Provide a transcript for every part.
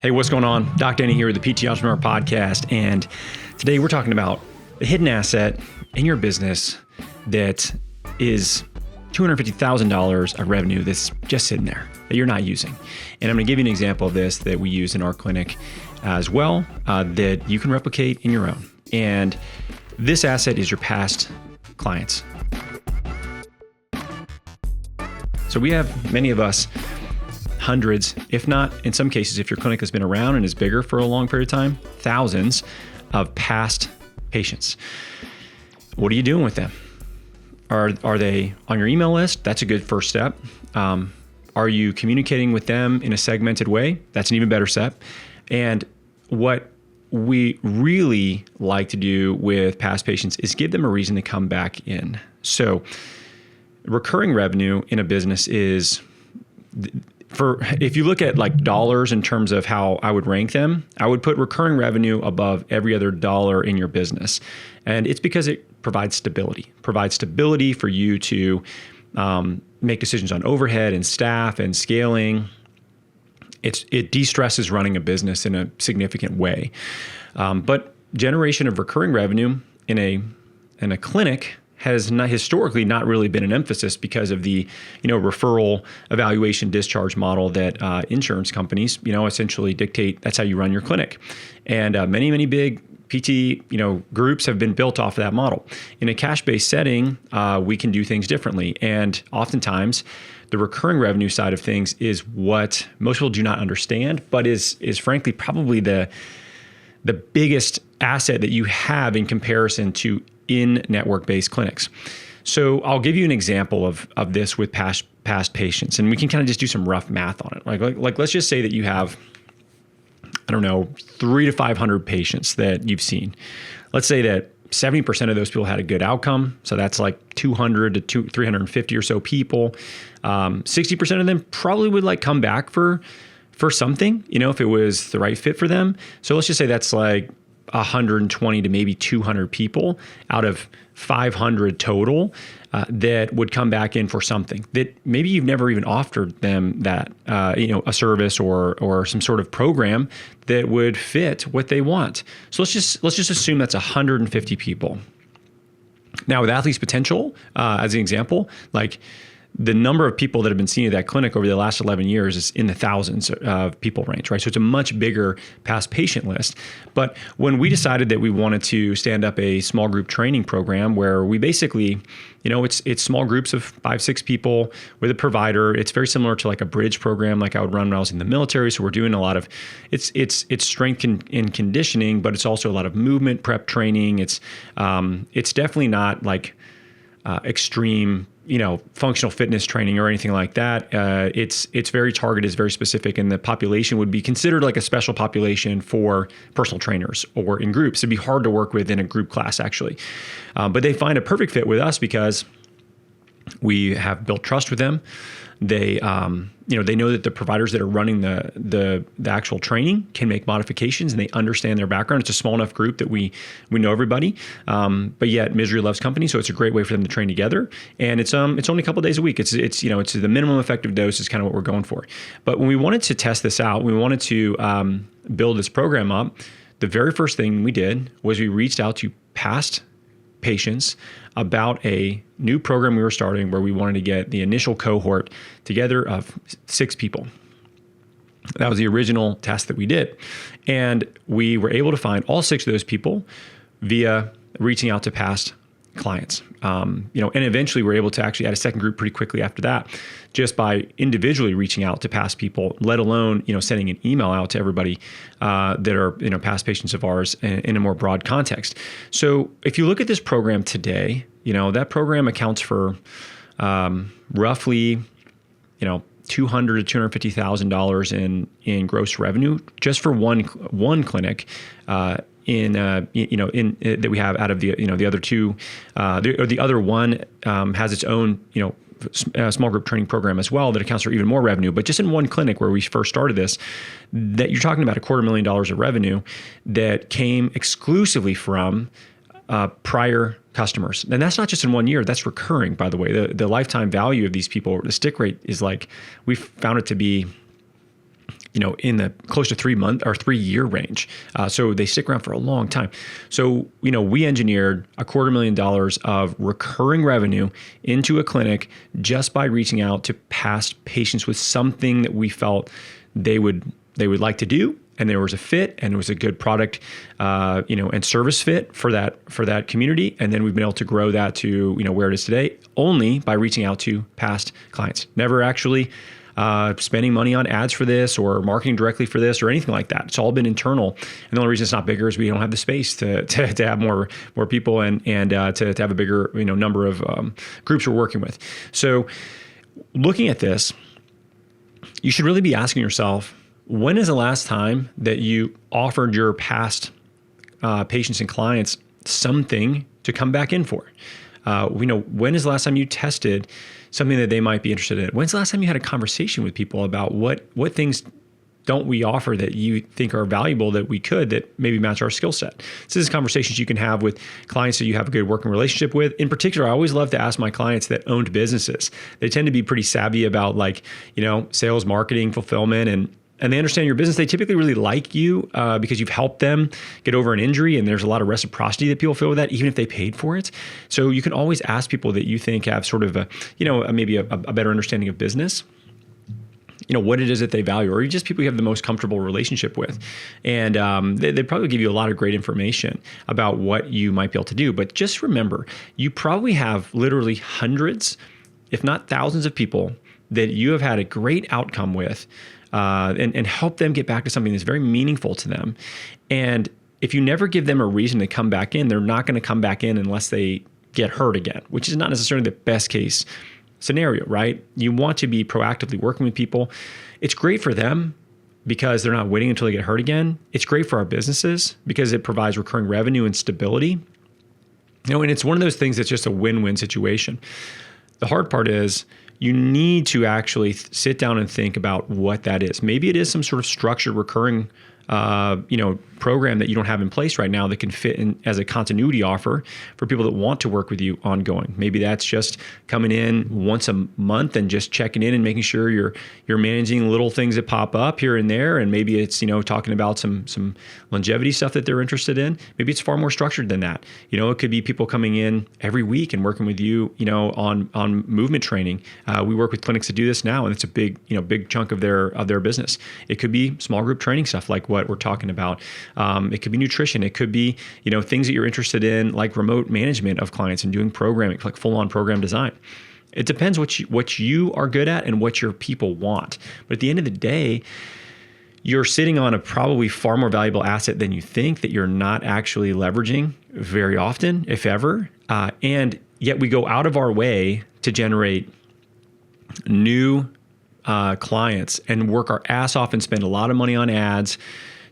Hey, what's going on? Doc Danny here with the PT Entrepreneur Podcast. And today we're talking about the hidden asset in your business that is $250,000 of revenue that's just sitting there that you're not using. And I'm going to give you an example of this that we use in our clinic as well that you can replicate in your own. And this asset is your past clients. So we have many of us, hundreds, if not in some cases, if your clinic has been around and is bigger for a long period of time, thousands of past patients. What are you doing with them? Are they on your email list? That's a good first step. Are you communicating with them in a segmented way? That's an even better step. And what we really like to do with past patients is give them a reason to come back in. So recurring revenue in a business is, if you look at like dollars in terms of how I would rank them, I would put recurring revenue above every other dollar in your business. And it's because it provides stability for you to make decisions on overhead and staff and scaling. It de-stresses running a business in a significant way. But generation of recurring revenue in a clinic has historically not really been an emphasis because of the, referral, evaluation, discharge model that insurance companies, essentially dictate that's how you run your clinic. And many big PT, groups have been built off of that model. In a cash-based setting, we can do things differently. And oftentimes, the recurring revenue side of things is what most people do not understand, but is frankly probably the biggest asset that you have in comparison to in network-based clinics. So I'll give you an example of this with past patients, and we can kind of just do some rough math on it. Like let's just say that you have, 300 to 500 patients that you've seen. Let's say that 70% of those people had a good outcome. So that's like 200 to 350 or so people. 60% of them probably would come back for something, if it was the right fit for them. So let's just say that's like 120 to maybe 200 people out of 500 total that would come back in for something that maybe you've never even offered them that, a service or some sort of program that would fit what they want. So let's just assume that's 150 people. Now with Athletes Potential, as an example, the number of people that have been seen at that clinic over the last 11 years is in the thousands of people range, right? So it's a much bigger past patient list. But when we decided that we wanted to stand up a small group training program where we basically, it's small groups of 5-6 people with a provider. It's very similar to like a bridge program like I would run when I was in the military. So we're doing a lot of, it's strength and conditioning, but it's also a lot of movement prep training. It's definitely not like extreme, functional fitness training or anything like that. It's very targeted, it's very specific, and the population would be considered like a special population for personal trainers or in groups. It'd be hard to work with in a group class, actually. But they find a perfect fit with us because we have built trust with them. They, they know that the providers that are running the actual training can make modifications, and they understand their background. It's a small enough group that we know everybody, but yet misery loves company, so it's a great way for them to train together. And it's only a couple of days a week. It's the minimum effective dose is kind of what we're going for. But when we wanted to test this out, we wanted to build this program up. The very first thing we did was we reached out to past patients about a new program we were starting where we wanted to get the initial cohort together of 6 people. That was the original test that we did. And we were able to find all 6 of those people via reaching out to past clients. And eventually we're able to actually add a second group pretty quickly after that, just by individually reaching out to past people, let alone, sending an email out to everybody that are, past patients of ours in a more broad context. So if you look at this program today, that program accounts for roughly, $200,000 to $250,000 in gross revenue just for one clinic. That we have out of the other 2, the other one has its own small group training program as well that accounts for even more revenue. But just in one clinic where we first started this, that you're talking about $250,000 of revenue that came exclusively from prior customers. And that's not just in 1 year, that's recurring, by the way. The lifetime value of these people, the stick rate is we found it to be in the close to 3 month or 3 year range. So they stick around for a long time. So, we engineered $250,000 of recurring revenue into a clinic just by reaching out to past patients with something that we felt they would like to do. And there was a fit, and it was a good product, and service fit for that community. And then we've been able to grow that to, where it is today, only by reaching out to past clients. Never actually spending money on ads for this or marketing directly for this or anything like that. It's all been internal. And the only reason it's not bigger is we don't have the space to have more people and to have a bigger, number of groups we're working with. So looking at this, you should really be asking yourself, when is the last time that you offered your past patients and clients something to come back in for? When is the last time you tested something that they might be interested in? When's the last time you had a conversation with people about what things don't we offer that you think are valuable that we could, that maybe match our skill set? So this is conversations you can have with clients that you have a good working relationship with. In particular, I always love to ask my clients that owned businesses. They tend to be pretty savvy about sales, marketing, fulfillment, and they understand your business. They typically really like you because you've helped them get over an injury, and there's a lot of reciprocity that people feel with that, even if they paid for it. So you can always ask people that you think have sort of maybe a better understanding of business, what it is that they value, or just people you have the most comfortable relationship with. And they probably give you a lot of great information about what you might be able to do. But just remember, you probably have literally hundreds, if not thousands of people that you have had a great outcome with, and help them get back to something that's very meaningful to them. And if you never give them a reason to come back in, they're not going to come back in unless they get hurt again, which is not necessarily the best case scenario, right? You want to be proactively working with people. It's great for them because they're not waiting until they get hurt again. It's great for our businesses because it provides recurring revenue and stability. And it's one of those things that's just a win-win situation. The hard part is you need to actually sit down and think about what that is. Maybe it is some sort of structured recurring program that you don't have in place right now that can fit in as a continuity offer for people that want to work with you ongoing. Maybe that's just coming in once a month and just checking in and making sure you're managing little things that pop up here and there. And maybe it's, talking about some longevity stuff that they're interested in. Maybe it's far more structured than that. It could be people coming in every week and working with you, on movement training. We work with clinics that do this now, and it's a big chunk of their business. It could be small group training stuff like what we're talking about. It could be nutrition. It could be, things that you're interested in, like remote management of clients and doing programming, like full-on program design. It depends what you are good at and what your people want. But at the end of the day, you're sitting on a probably far more valuable asset than you think that you're not actually leveraging very often, if ever. And yet we go out of our way to generate new clients and work our ass off and spend a lot of money on ads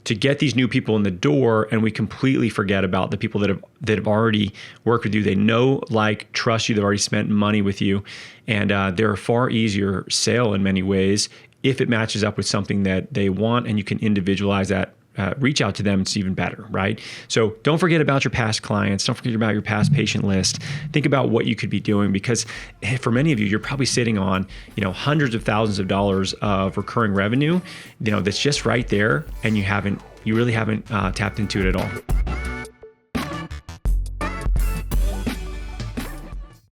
to get these new people in the door, and we completely forget about the people that have already worked with you. They know, like, trust you. They've already spent money with you, and they're a far easier sale in many ways if it matches up with something that they want, and you can individualize that. Reach out to them, it's even better, right? So don't forget about your past clients. Don't forget about your past patient list. Think about what you could be doing, because for many of you, you're probably sitting on, hundreds of thousands of dollars of recurring revenue, that's just right there, and you really haven't tapped into it at all.